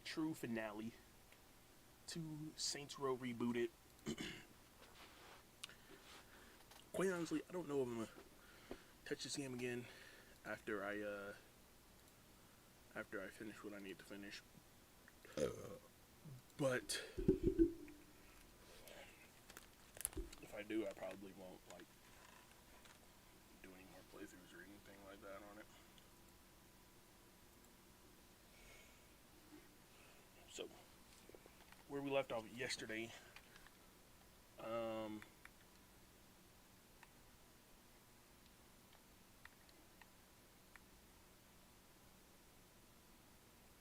true finale to Saints Row Rebooted. Quite honestly, I don't know if I'm gonna touch this game again after I finish what I need to finish. But if I do, I probably won't like do any more playthroughs or anything like that on it. So where we left off yesterday,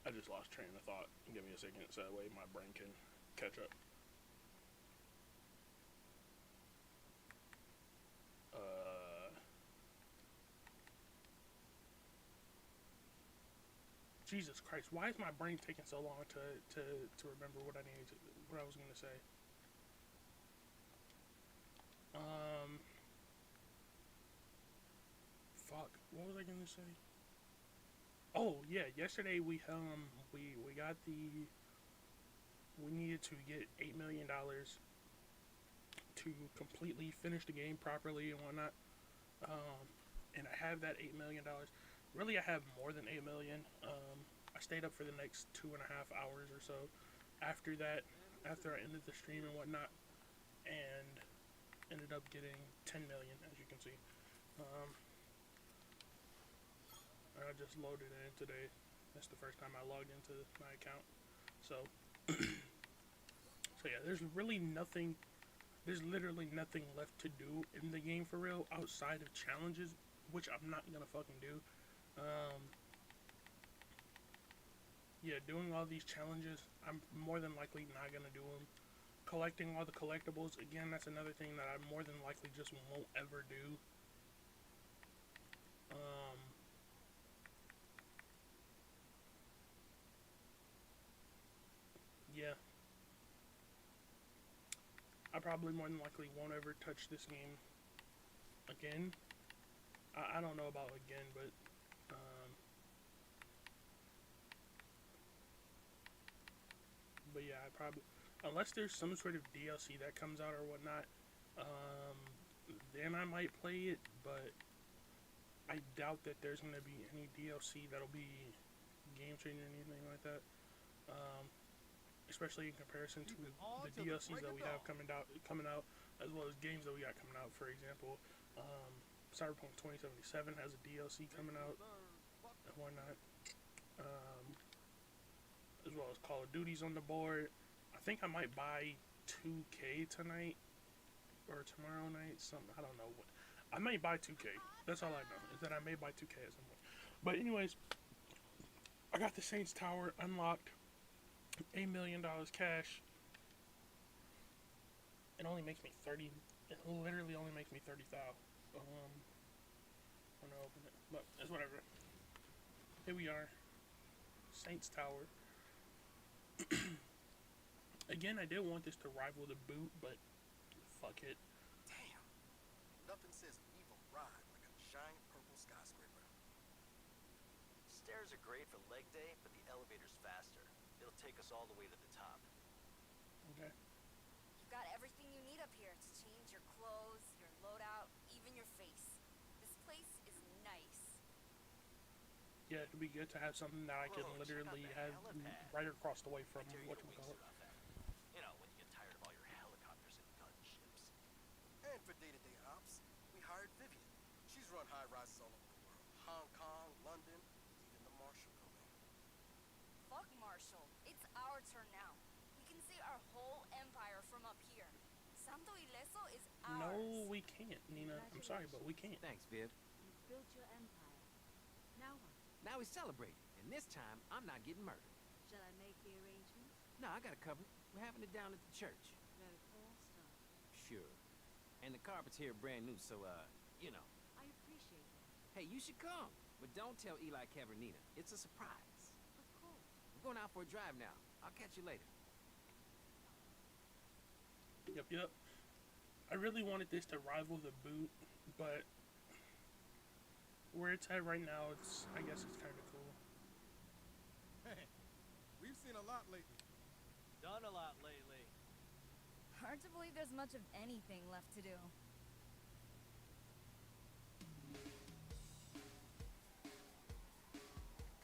I just lost train of thought. Give me a second so that way my brain can catch up. Jesus Christ, why is my brain taking so long to remember what I was gonna say? Fuck, what was I gonna say? Oh yeah, yesterday we got we needed to get $8 million to completely finish the game properly and whatnot. And I have that $8 million. Really, I have more than 8 million. I stayed up for the next 2.5 hours or so. After that, after I ended the stream and whatnot, and ended up getting 10 million, as you can see. I just loaded it in today. That's the first time I logged into my account. So, so yeah, there's really nothing. There's literally nothing left to do in the game for real outside of challenges, which I'm not gonna fucking do. Yeah, doing all these challenges, I'm more than likely not gonna do them. Collecting all the collectibles, again, that's another thing that I more than likely just won't ever do. Yeah. I probably more than likely won't ever touch this game again. I don't know about again, but yeah, I probably, unless there's some sort of DLC that comes out or whatnot, then I might play it. But I doubt that there's gonna be any DLC that'll be game changing or anything like that. Especially in comparison to the DLCs that we have coming out, as well as games that we got coming out. For example, Cyberpunk 2077 has a DLC coming out and whatnot, as well as Call of Duty's on the board. I think I might buy 2K tonight or tomorrow night. I don't know what. I might buy 2K. That's all I know, is that I may buy 2K at some point. But anyways, I got the Saints Tower unlocked. $8 million cash. It only makes me 30. It literally only makes me 30,000. I'm gonna open it, but it's whatever. Here we are, Saints Tower. Again, I did want this to rival the boot, but fuck it. Damn, nothing says evil ride like a giant purple skyscraper. Stairs are great for leg day, but the elevator's faster. It'll take us all the way to the top. Okay. You've got everything you need up here to change your clothes, your loadout, even your face. This place is nice. Yeah, it'd be good to have something that I can Whoa, literally check out have that helipad. right across the way from I dare you what to you wing call it. surf it. You know, when you get tired of all your helicopters and gunships. And for day-to-day ops, we hired Vivian. She's run high rises all over the world. Hong Kong, London, even the Marshall building. Fuck Marshall. It's our turn now. We can see our whole empire from up here. Santo Ileso is ours. No, we can't, Nina. I'm sorry, but we can't. Thanks, Viv. You've built your empire. Now what? Now we celebrate, and this time I'm not getting murdered. Shall I make the arrangements? No, I got it covered. We're having it down at the church. Very tall start. Sure. And the carpets here are brand new, so, you know. I appreciate that. Hey, you should come. But don't tell Eli, Kev, or Nina. It's a surprise. Of course. I'm going out for a drive now. I'll catch you later. Yep. I really wanted this to rival the boot, but where it's at right now, I guess it's kind of cool. Hey, we've seen a a lot lately. Done a lot lately. Hard to believe there's much of anything left to do.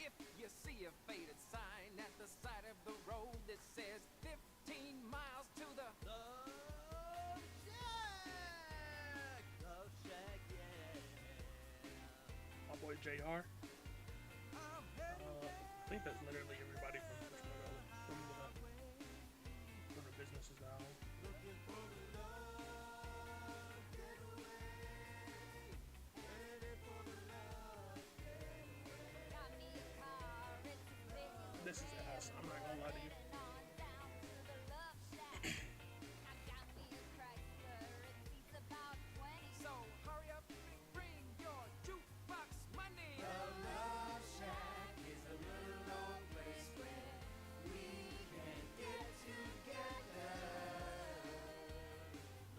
If you see a faded sign at the side of the road that says 15 miles to the Love Shack! Love Shack, yeah. My boy JR. I think that's literally everybody from the businesses now. Got me a car, it's as big as This is ass. I'm not gonna lie to you. on down to the Love Shack. I got me a Chrysler, it seats about 20. So hurry up, bring your jukebox money. Love Shack is a little old place where we can get together.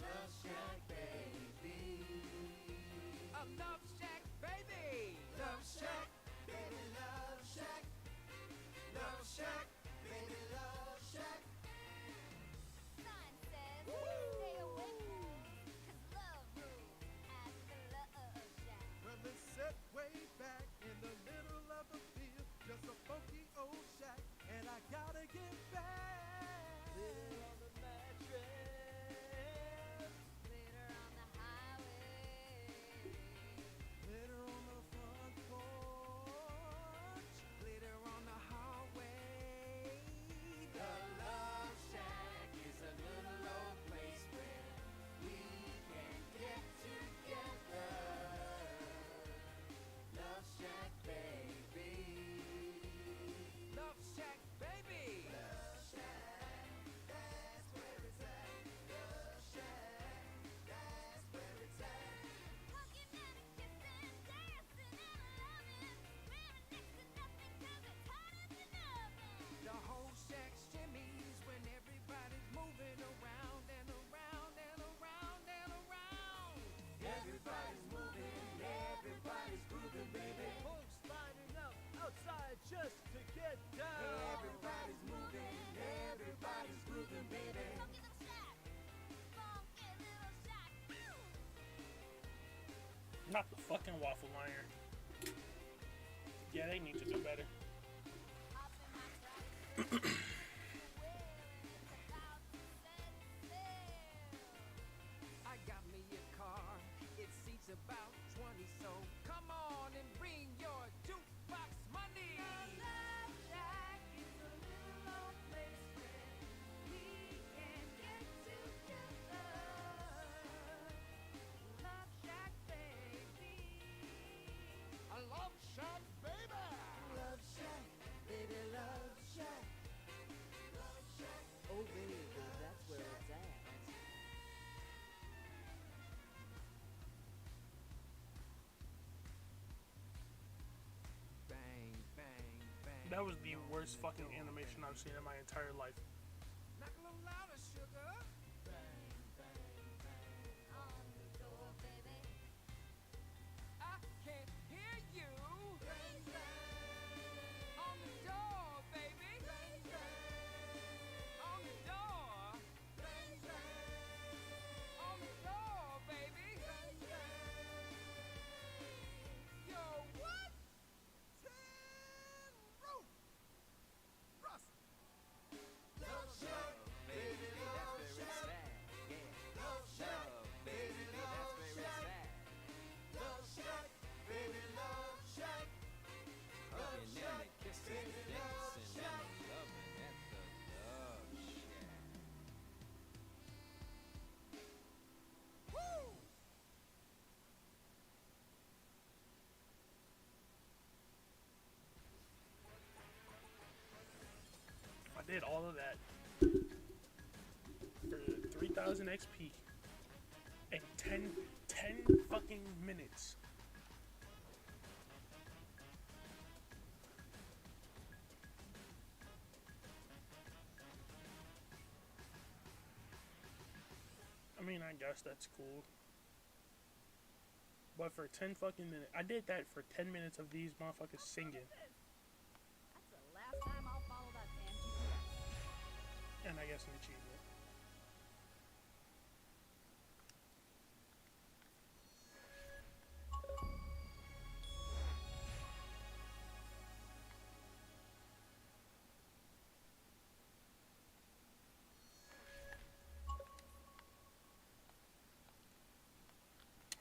Love Shack, baby. A Love Shack, baby. Love Shack, baby, Love Shack. Love Shack, baby, Love Shack. Sign says, stay away from, 'cause love rules at the Love Shack. Well, it's set way back in the middle of the field, just a funky old shack, and I gotta get back. Living on the mattress. Later on the highway. Later on the front porch. Later on the hallway. The Love Shack is a little old place where we can get together. Love Shack, baby. Love Shack, baby. Love Shack, that's where it's at. Love Shack, that's where it's at. Hugging and a kissing, dancing and a loving. Wearing next to nothing 'cause it's hot as an oven. The whole shack shimmies when everybody's moving around and around and around and around. Everybody's moving, everybody's grooving, baby. Folks lining up outside just to get down. Everybody's moving, everybody's grooving, baby. Funky little shack. Funky little shack. Not the fucking waffle iron. Yeah, they need to do better. Hop in my Chrysler. The wheel and it's about to set sail. I got me a car. It seats about 20, so come on and bring your jukebox money. Love Shack is a little old place where we can get together. Love Shack, baby. A Love Shack, baby. Love Shack, baby, Love Shack. Love Shack. Oh, baby, that's where it's at. Bang, bang, bang. That was the worst fucking animation I've seen in my entire life. Knock a little louder, sugar. On the door, baby. I can't hear you. On the door, baby. On the door. On the door, baby. Yo, what? Tin Roof. Russ. Love Shack, baby, Love Shack. Love Shack, baby, Love Shack. Love Shack, baby, Love Shack. Love Shack, baby, Love Shack. I did all of that for 3,000 XP in 10 fucking minutes. I mean, I guess that's cool. But for 10 fucking minutes, I did that for 10 minutes of these motherfuckers singing. That's the last time I'll follow that damn GPS. That's an achievement.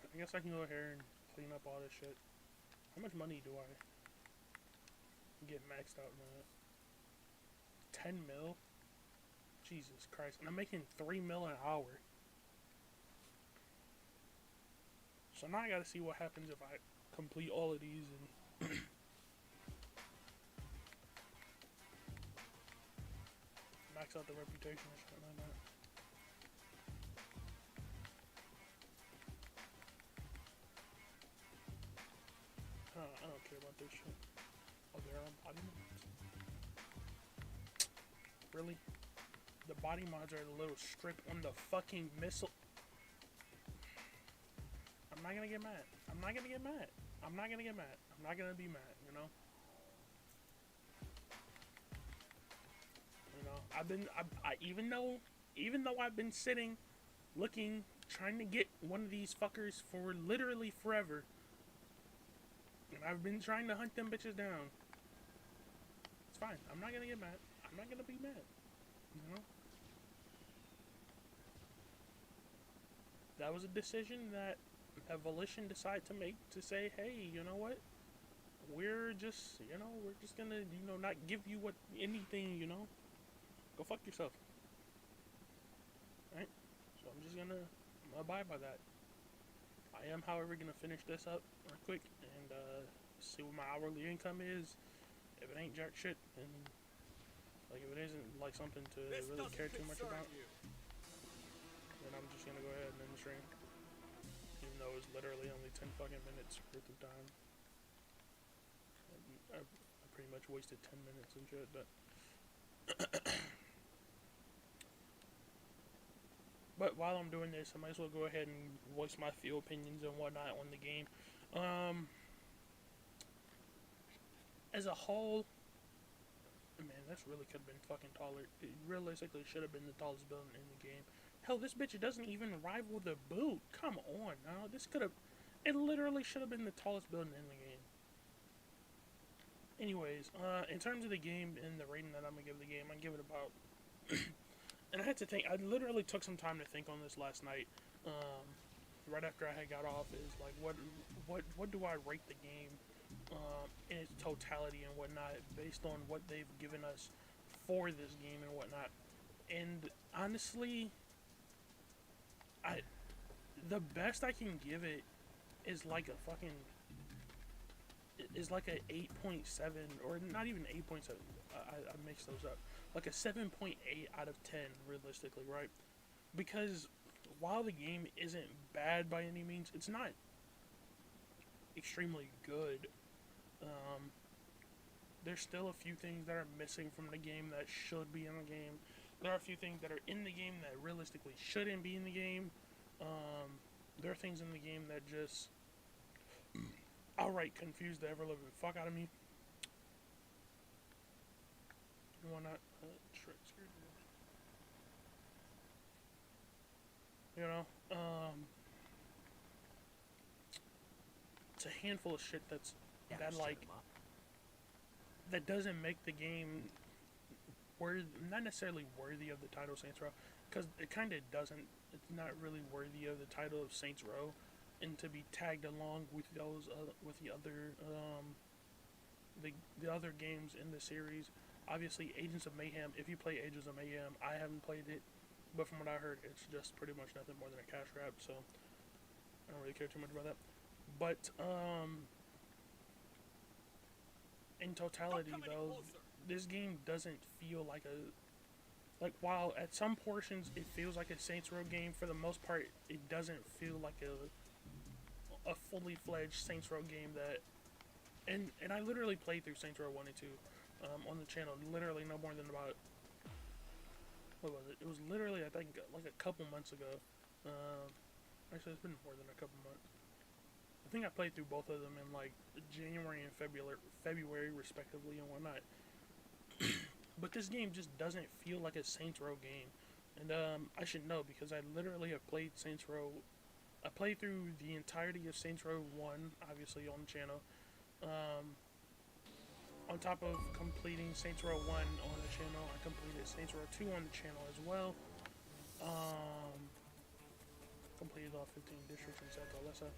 I guess I can go here and clean up all this shit. How much money do I get maxed out in that? 10 mil? Jesus Christ. And I'm making 3 mil an hour. So now I gotta see what happens if I complete all of these and max out the reputation or something like that. I don't care about this shit. Oh, there are body mods. Really? The body mods are the little strip on the fucking missile. I'm not gonna get mad. I'm not gonna get mad. I'm not gonna get mad. I'm not gonna be mad, you know? You know, even though I've been sitting, looking, trying to get one of these fuckers for literally forever, and I've been trying to hunt them bitches down. It's fine. I'm not gonna get mad. I'm not gonna be mad. You know? That was a decision that Volition decided to make, to say, hey, you know what? We're just gonna, not give you anything, Go fuck yourself. Right? So I'm gonna abide by that. I am, however, gonna finish this up real quick and see what my hourly income is. If it ain't jack shit, then if it isn't like something to really care too much about, then I'm just gonna go ahead and end the stream. Even though it's literally only 10 fucking minutes worth of time. I pretty much wasted 10 minutes and shit, but but while I'm doing this, I might as well go ahead and voice my few opinions and whatnot on the game. As a whole, man, this really could have been fucking taller. It realistically should have been the tallest building in the game. Hell, this bitch doesn't even rival the boot. Come on, now. It literally should have been the tallest building in the game. Anyways, in terms of the game and the rating that I'm gonna give the game, I give it about. And I had to think. I literally took some time to think on this last night. Right after I had got off, is like, what do I rate the game in its totality and whatnot, based on what they've given us for this game and whatnot. And honestly, the best I can give it is like a fucking. Is like a 8.7, or not even 8.7. I mixed those up. Like a 7.8 out of 10, realistically, right? Because while the game isn't bad by any means, it's not extremely good. There's still a few things that are missing from the game that should be in the game. There are a few things that are in the game that realistically shouldn't be in the game. There are things in the game that just outright confuse the ever-living fuck out of me. You want not trick screwed? It's a handful of shit that doesn't make the game not necessarily worthy of the title Saints Row, because it kind of doesn't. It's not really worthy of the title of Saints Row, and to be tagged along with those with the other games in the series. Obviously, Agents of Mayhem. If you play Agents of Mayhem, I haven't played it, but from what I heard, it's just pretty much nothing more than a cash grab. So I don't really care too much about that. But in totality, though, this game doesn't feel like while at some portions it feels like a Saints Row game, for the most part, it doesn't feel like a fully fledged Saints Row game that. And I literally played through Saints Row 1 and 2 on the channel, literally no more than about, what was it? It was literally, I think, like a couple months ago. Actually, it's been more than a couple months. I think I played through both of them in like January and February respectively and whatnot. But this game just doesn't feel like a Saints Row game. And I should know because I literally have played Saints Row. I played through the entirety of Saints Row 1, obviously on the channel. On top of completing Saints Row 1 on the channel, I completed Saints Row 2 on the channel as well. Completed all 15 districts in Santa Alessa.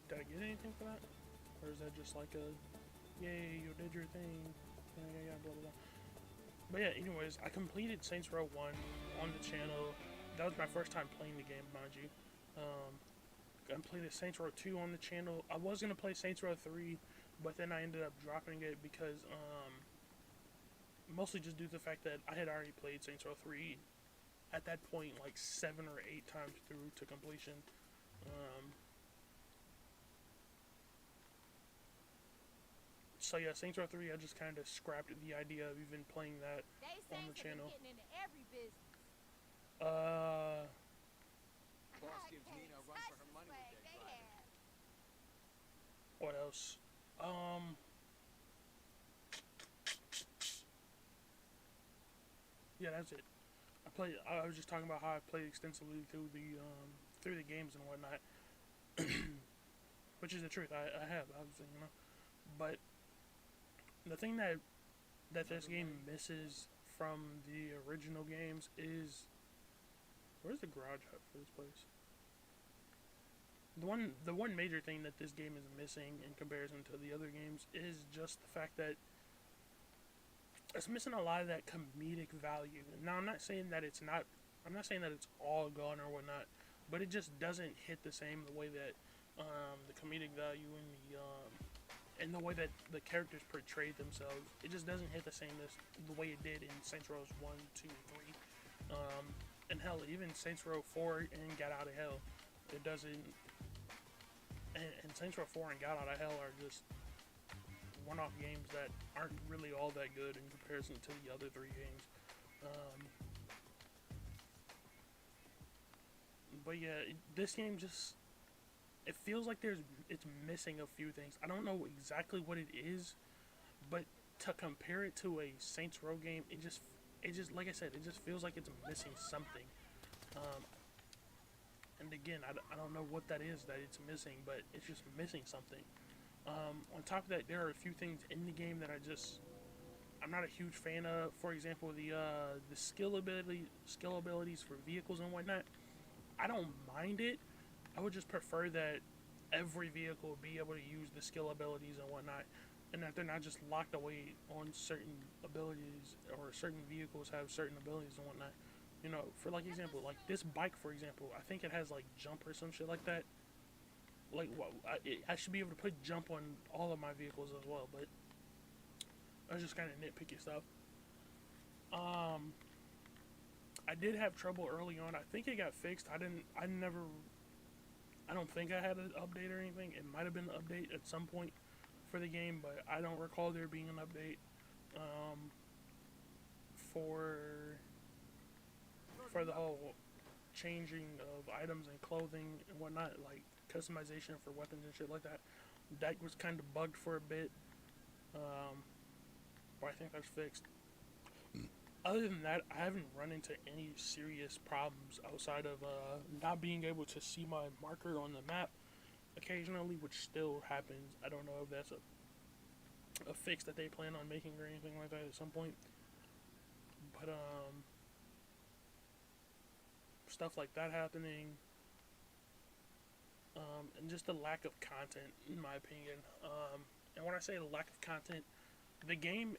Did I get anything for that? Or is that just like a, yay, you did your thing, yeah, blah, blah, blah. But yeah, anyways, I completed Saints Row 1 on the channel. That was my first time playing the game, mind you. I completed Saints Row 2 on the channel. I was going to play Saints Row 3, but then I ended up dropping it because, mostly just due to the fact that I had already played Saints Row 3 at that point like 7 or 8 times through to completion. So yeah, Saints Row 3, I just kind of scrapped the idea of even playing that on the channel. Getting into every business. Boss gives Nina a run for her money with that driving. What else? Yeah, that's it. I was just talking about how I played extensively through the games and whatnot, which is the truth. I have, obviously, you know. But the thing that this game misses from the original games is, where's the garage hut for this place? The one major thing that this game is missing in comparison to the other games is just the fact that it's missing a lot of that comedic value. Now, I'm not saying that it's all gone or whatnot, but it just doesn't hit the same the way that the comedic value and the way that the characters portrayed themselves, it just doesn't hit the same as the way it did in Saints Row 1, 2, 3. And hell, even Saints Row 4 and Get Out of Hell, it doesn't. And Saints Row 4 and Get Out of Hell are just one-off games that aren't really all that good in comparison to the other 3 games. But yeah, this game just, it feels like it's missing a few things. I don't know exactly what it is, but to compare it to a Saints Row game, it just like I said, it just feels like it's missing something. And again, I don't know what that is that it's missing, but it's just missing something. On top of that, there are a few things in the game that I'm not a huge fan of. For example, the skill abilities for vehicles and whatnot. I don't mind it. I would just prefer that every vehicle be able to use the skill abilities and whatnot, and that they're not just locked away on certain abilities, or certain vehicles have certain abilities and whatnot. You know, for like example, like this bike, for example, I think it has like jump or some shit like that. Like, I should be able to put jump on all of my vehicles as well, but that's just kind of nitpicky stuff. I did have trouble early on. I think it got fixed. I don't think I had an update or anything. It might have been an update at some point for the game, but I don't recall there being an update for the whole changing of items and clothing and whatnot, like customization for weapons and shit like that. That was kind of bugged for a bit, but I think that's fixed. Other than that, I haven't run into any serious problems outside of not being able to see my marker on the map occasionally, which still happens. I don't know if that's a fix that they plan on making or anything like that at some point. But stuff like that happening, and just the lack of content, in my opinion. And when I say the lack of content, the game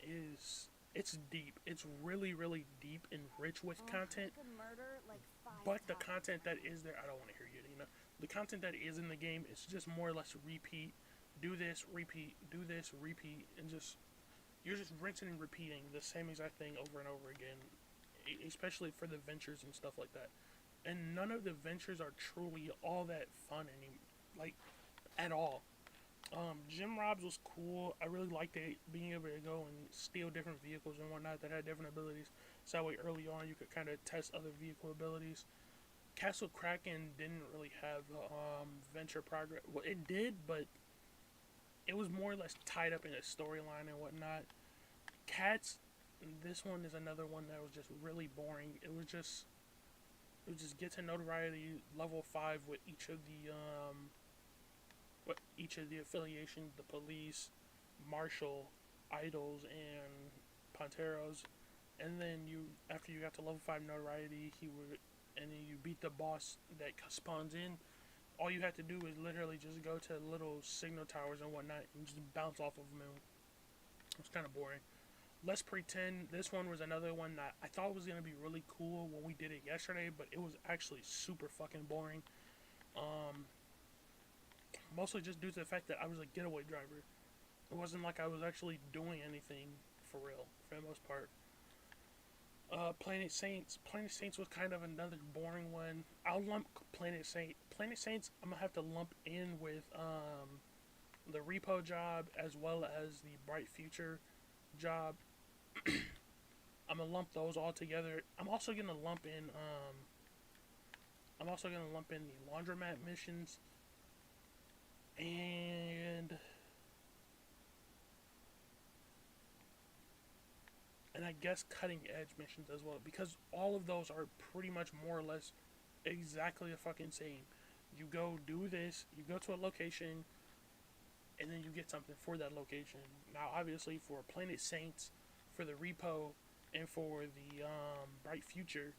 it's deep. It's really, really deep and rich with content. But the content that is there, I don't want to hear you, you know. The content that is in the game, it's just more or less repeat. Do this, repeat. Do this, repeat. And you're just rinsing and repeating the same exact thing over and over again. Especially for the ventures and stuff like that. And none of the ventures are truly all that fun like, at all. Gym Robs was cool. I really liked being able to go and steal different vehicles and whatnot that had different abilities. So that way early on you could kind of test other vehicle abilities. Castle Kraken didn't really have venture progress. Well, it did, but it was more or less tied up in a storyline and whatnot. Cats. This one is another one that was just really boring. It was just get to notoriety level 5 with each of the affiliations, the police, marshal, idols, and Panteros. And then after you got to level 5 notoriety, and then you beat the boss that spawns in. All you had to do is literally just go to little signal towers and whatnot and just bounce off of them. It was kind of boring. Let's Pretend. This one was another one that I thought was gonna be really cool when we did it yesterday, but it was actually super fucking boring. Mostly just due to the fact that I was a getaway driver. It wasn't like I was actually doing anything for real, for the most part. Planet Saints. Planet Saints was kind of another boring one. I'll lump Planet Saints, I'm gonna have to lump in with the repo job as well as the Bright Future job. I'm gonna lump those all together. I'm also gonna lump in the laundromat missions and I guess cutting edge missions as well, because all of those are pretty much more or less exactly the fucking same. You go do this, you go to a location, and then you get something for that location. Now, obviously, for Planet Saints, for the repo, and for the Bright Future,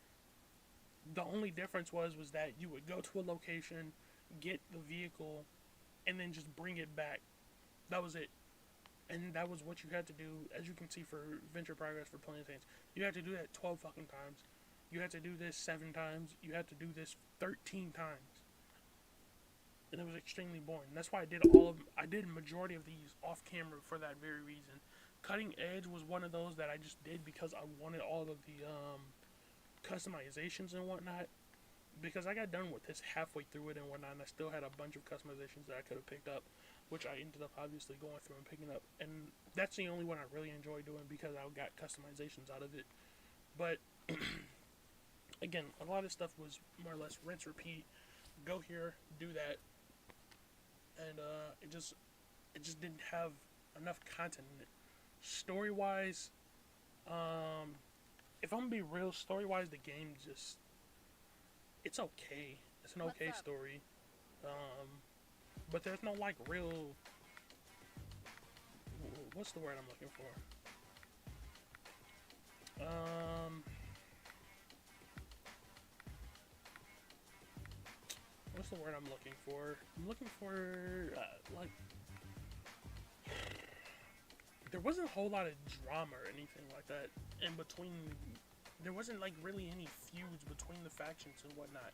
the only difference was that you would go to a location, get the vehicle, and then just bring it back. That was it. And that was what you had to do, as you can see for Venture Progress for Planet Saints. You had to do that 12 fucking times. You had to do this 7 times. You had to do this 13 times. And it was extremely boring. That's why I did a majority of these off camera for that very reason. Cutting Edge was one of those that I just did because I wanted all of the customizations and whatnot. Because I got done with this halfway through it and whatnot, and I still had a bunch of customizations that I could have picked up, which I ended up obviously going through and picking up. And that's the only one I really enjoy doing because I got customizations out of it. But again, a lot of stuff was more or less rinse, repeat, go here, do that, and it just didn't have enough content in it. Story wise, if I'm gonna be real, story wise, the game just, it's okay. It's an okay story. But there's no like real, what's the word I'm looking for? What's the word I'm looking for? I'm looking for like, there wasn't a whole lot of drama or anything like that in between. There wasn't like really any feuds between the factions and whatnot.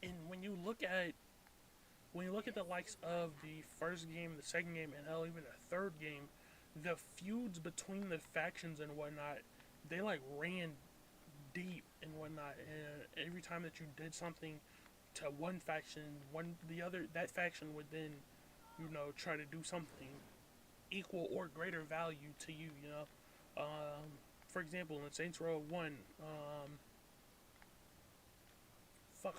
And when you look at the likes of the first game, the second game, and hell, even the third game, the feuds between the factions and whatnot, they like ran deep and whatnot. And every time that you did something to one faction, that faction would then, try to do something equal or greater value to you. For example, in Saints Row 1,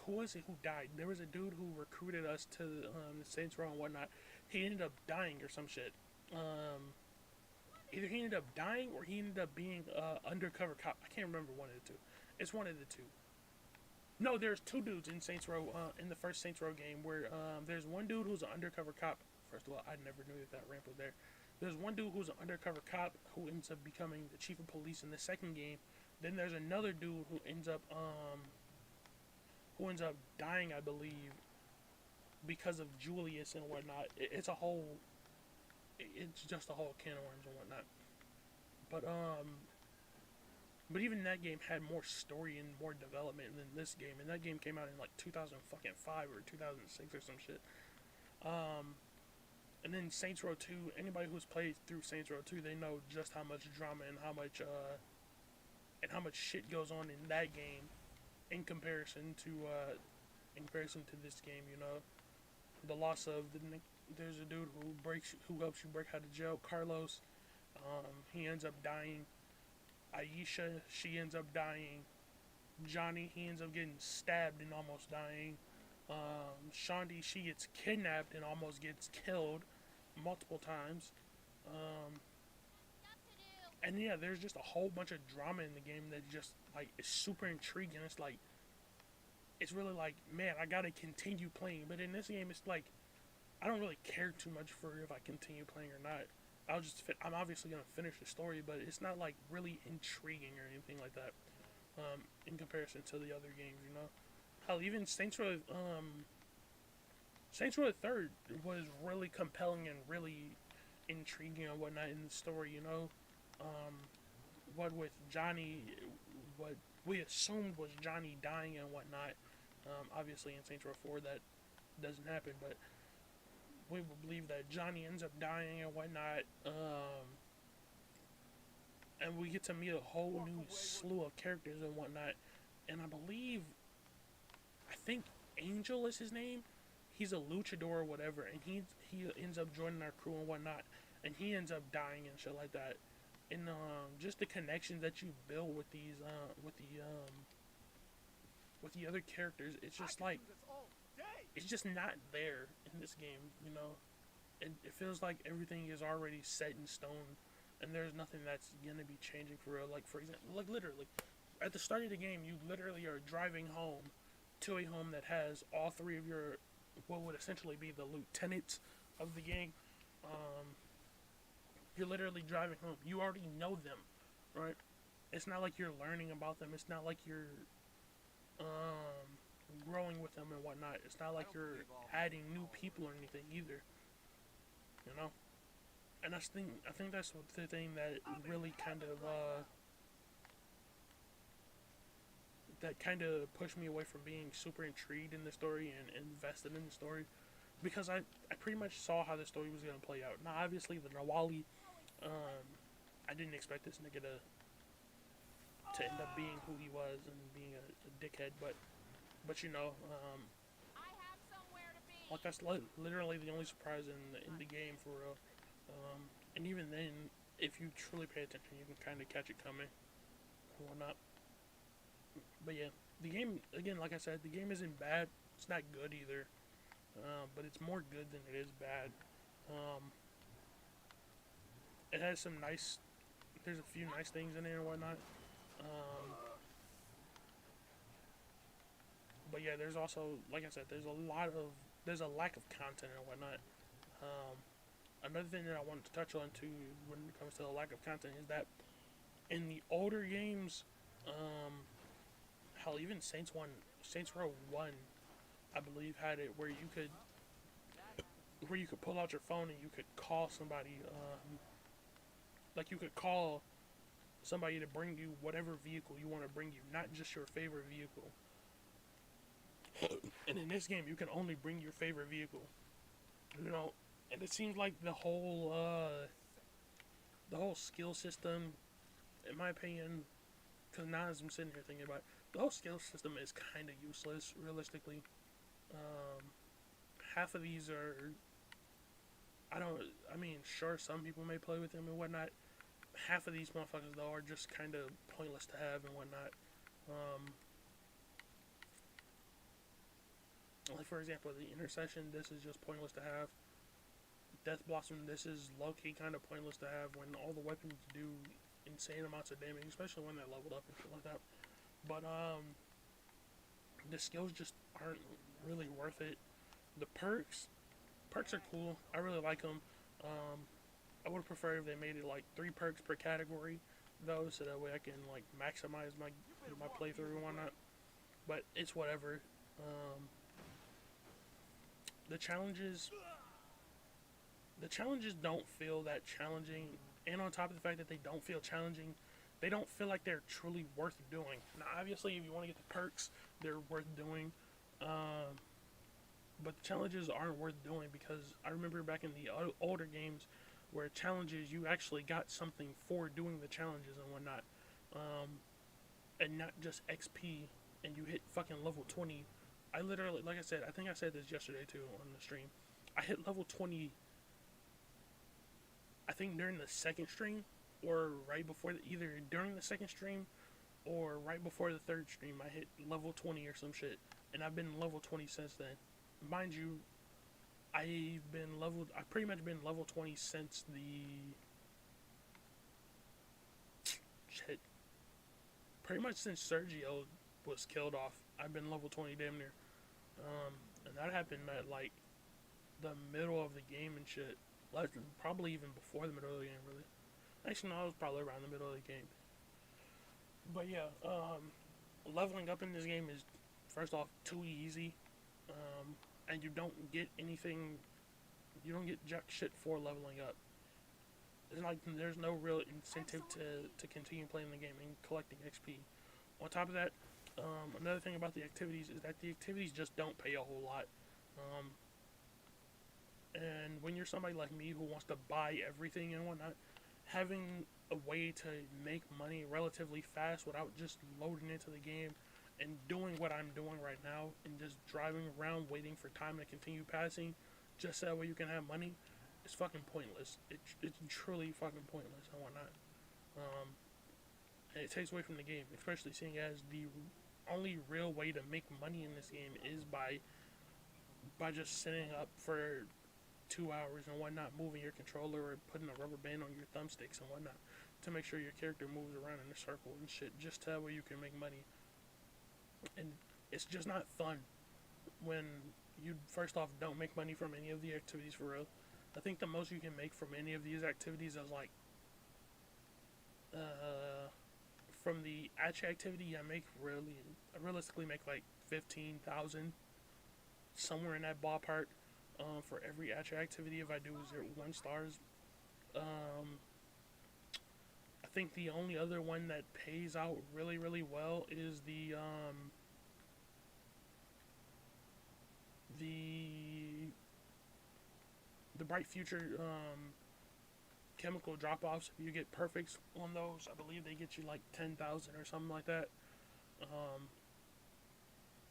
who was it who died? There was a dude who recruited us to the Saints Row and whatnot. He ended up dying or some shit. Either he ended up dying or he ended up being undercover cop. I can't remember one of the two. It's one of the two. No, there's 2 dudes in Saints Row, in the first Saints Row game, where there's one dude who's an undercover cop. First of all, I never knew that ramp was there. There's one dude who's an undercover cop who ends up becoming the chief of police in the second game. Then there's another dude who ends up dying, I believe, because of Julius and whatnot. It's just a whole can of worms and whatnot. But even that game had more story and more development than this game, and that game came out in like 2005 or 2006 or some shit. And then Saints Row 2, anybody who's played through Saints Row 2, they know just how much drama and how much shit goes on in that game in comparison to this game. The loss of there's a dude who helps you break out of jail, Carlos. He ends up dying. Aisha, she ends up dying. Johnny, he ends up getting stabbed and almost dying. Shaundi, she gets kidnapped and almost gets killed multiple times. And yeah, there's just a whole bunch of drama in the game that just like is super intriguing. It's like it's really like, man, I gotta continue playing. But in this game, it's like I don't really care too much for if I continue playing or not. I'm obviously gonna finish the story, but it's not like really intriguing or anything like that. In comparison to the other games, you know. Hell, even Saints Row the Third was really compelling and really intriguing and whatnot in the story, you know. What with Johnny, what we assumed was Johnny dying and whatnot. Obviously, in Saints Row 4, that doesn't happen, but we believe that Johnny ends up dying and whatnot. And we get to meet a whole new slew of characters and whatnot. And I think Angel is his name. He's a luchador or whatever, and he ends up joining our crew and whatnot, and he ends up dying and shit like that. And just the connections that you build with the other characters, it's just like it's just not there in this game, you know. It feels like everything is already set in stone, and there's nothing that's gonna be changing for real. Like for example, like literally, at the start of the game, you literally are driving home to a home that has all three of your what would essentially be the lieutenants of the gang. You're literally driving home. You already know them, right? It's not like you're learning about them. It's not like you're growing with them and whatnot. It's not like you're adding new people or anything either. You know, and I think that's the thing that really kind of pushed me away from being super intrigued in the story and invested in the story, because I pretty much saw how the story was gonna play out. Now, obviously, the Nawali, I didn't expect this nigga to end up being who he was and being a dickhead, but you know, like that's literally the only surprise in the game for real. And even then, if you truly pay attention, you can kind of catch it coming and whatnot. But yeah, the game again, like I said, the game isn't bad. It's not good either, but it's more good than it is bad. It has some nice. There's a few nice things in it and whatnot. But yeah, there's also, like I said, there's a lack of content and whatnot. Another thing that I wanted to touch on too, when it comes to the lack of content, is that in the older games, hell, even Saints Row 1, I believe, had it where you could pull out your phone and you could call somebody, like you could call somebody to bring you whatever vehicle you want to bring you, not just your favorite vehicle. And in this game, you can only bring your favorite vehicle, you know. And it seems like the whole skill system, in my opinion, because now as I'm sitting here thinking about it, the whole skill system is kind of useless, realistically. Half of these are, I mean, sure, some people may play with them and whatnot. Half of these motherfuckers, though, are just kind of pointless to have and whatnot. Like, for example, the Intercession, this is just pointless to have. Death Blossom, this is low-key kind of pointless to have when all the weapons do insane amounts of damage, especially when they're leveled up and shit like that. But, the skills just aren't really worth it. The perks are cool. I really like them. I would prefer if they made it like 3 perks per category, though, so that way I can like maximize my playthrough and whatnot. But it's whatever. The challenges don't feel that challenging, and on top of the fact that they don't feel challenging, they don't feel like they're truly worth doing. Now, obviously, if you want to get the perks, they're worth doing. But the challenges aren't worth doing, because I remember back in the older games where challenges, you actually got something for doing the challenges and whatnot. And not just XP, and you hit fucking level 20. I literally, like I said, I think I said this yesterday too on the stream. I hit level 20, I think during the second stream, or right before, either during the second stream, or right before the third stream, I hit level 20 or some shit. And I've been level 20 since then. Mind you, I've pretty much been level 20 since shit. Pretty much since Sergio was killed off. I've been level 20 damn near. And that happened at like the middle of the game and shit. Like, probably even before the middle of the game, really. Actually, no, it was probably around the middle of the game. But yeah, leveling up in this game is, first off, too easy. And you don't get anything, you don't get jack shit for leveling up. It's like there's no real incentive to continue playing the game and collecting XP. On top of that, another thing about the activities is that the activities just don't pay a whole lot. And when you're somebody like me who wants to buy everything and whatnot, having a way to make money relatively fast without just loading into the game and doing what I'm doing right now and just driving around waiting for time to continue passing just so that way you can have money, it's fucking pointless. It's truly fucking pointless and whatnot. And it takes away from the game, especially seeing as the only real way to make money in this game is by just sitting up for 2 hours and whatnot, moving your controller or putting a rubber band on your thumbsticks and whatnot to make sure your character moves around in a circle and shit, just that way you can make money. And it's just not fun when you first off don't make money from any of the activities for real. I think the most you can make from any of these activities is like from the Atch activity I realistically make like 15,000 somewhere in that ballpark for every Atch activity if I do 1 stars. I think the only other one that pays out really well is the Bright Future chemical drop-offs. If you get perfects on those, I believe they get you like 10,000 or something like that.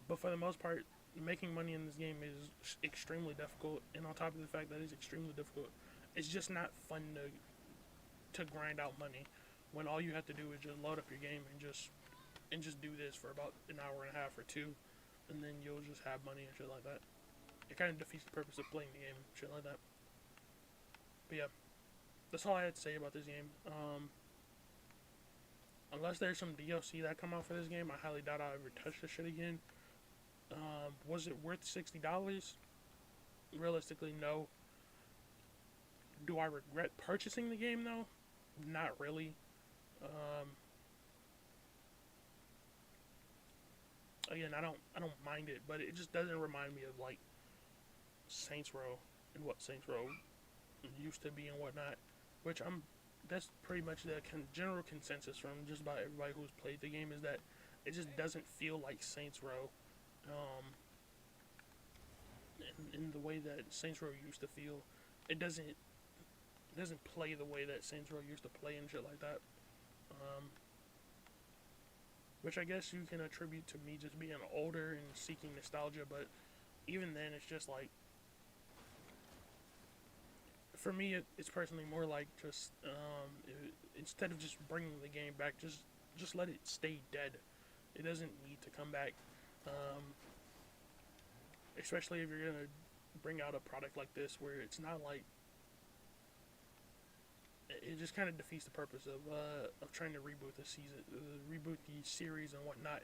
But for the most part, making money in this game is extremely difficult, and on top of the fact that it's extremely difficult, it's just not fun to grind out money when all you have to do is just load up your game and just do this for about an hour and a half or 2, and then you'll just have money and shit like that. It kind of defeats the purpose of playing the game and shit like that. But yeah, that's all I had to say about this game. Unless there's some DLC that come out for this game, I highly doubt I'll ever touch this shit again. Was it worth $60? Realistically, no. Do I regret purchasing the game though? Not really. Again, I don't mind it, but it just doesn't remind me of like Saints Row and what Saints Row used to be and whatnot. Which that's pretty much the general consensus from just about everybody who's played the game, is that it just doesn't feel like Saints Row. In the way that Saints Row used to feel, it doesn't play the way that Saints Row used to play and shit like that. Which I guess you can attribute to me just being older and seeking nostalgia, but even then, it's just like, for me, it's personally more like just instead of just bringing the game back, just let it stay dead. It doesn't need to come back. Especially if you're gonna bring out a product like this, where it's not like, it just kind of defeats the purpose of trying to reboot the series and whatnot.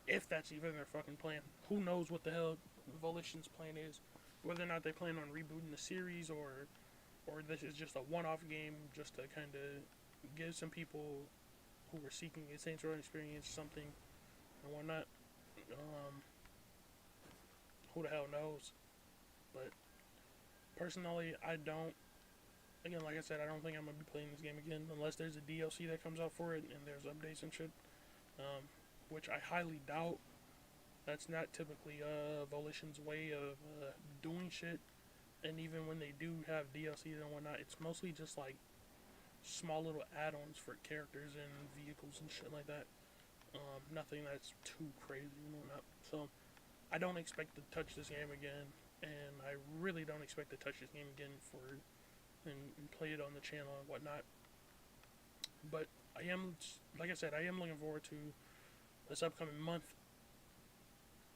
If that's even their fucking plan. Who knows what the hell Volition's plan is? Whether or not they plan on rebooting the series, or this is just a one-off game just to kind of give some people who were seeking a Saints Row experience something and whatnot. Who the hell knows? But personally, I don't. Again, like I said, I don't think I'm gonna be playing this game again unless there's a DLC that comes out for it and there's updates and shit. Which I highly doubt. That's not typically Volition's way of doing shit. And even when they do have DLCs and whatnot, it's mostly just like small little add-ons for characters and vehicles and shit like that. Nothing that's too crazy and whatnot. So I don't expect to touch this game again, and I really don't expect to touch this game again and play it on the channel and whatnot. But I am, like I said, I am looking forward to this upcoming month.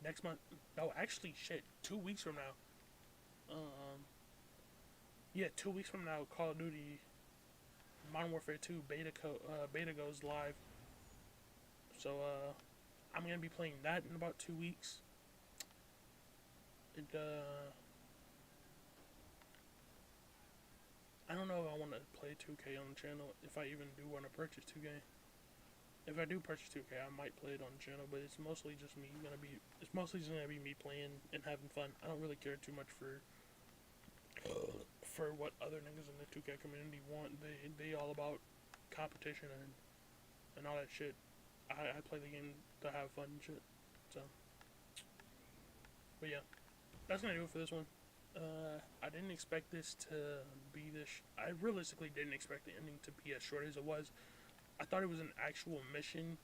Next month, no, actually, shit, 2 weeks from now. Yeah, 2 weeks from now, Call of Duty Modern Warfare 2 beta goes live. So I'm gonna be playing that in about 2 weeks. It I don't know if I want to play 2K on the channel. If I even do want to purchase 2K. If I do purchase 2K, I might play it on the channel, but it's mostly just me gonna be. It's mostly just gonna be me playing and having fun. I don't really care too much for what other niggas in the 2K community want. They all about competition and all that shit. I play the game to have fun and shit. So, but yeah, that's gonna do it for this one. I didn't expect this to be this. I realistically didn't expect the ending to be as short as it was. I thought it was an actual mission,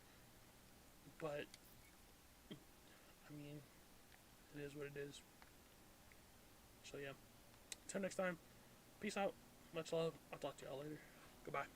but I mean, it is what it is. So yeah, until next time, peace out, much love. I'll talk to y'all later. Goodbye.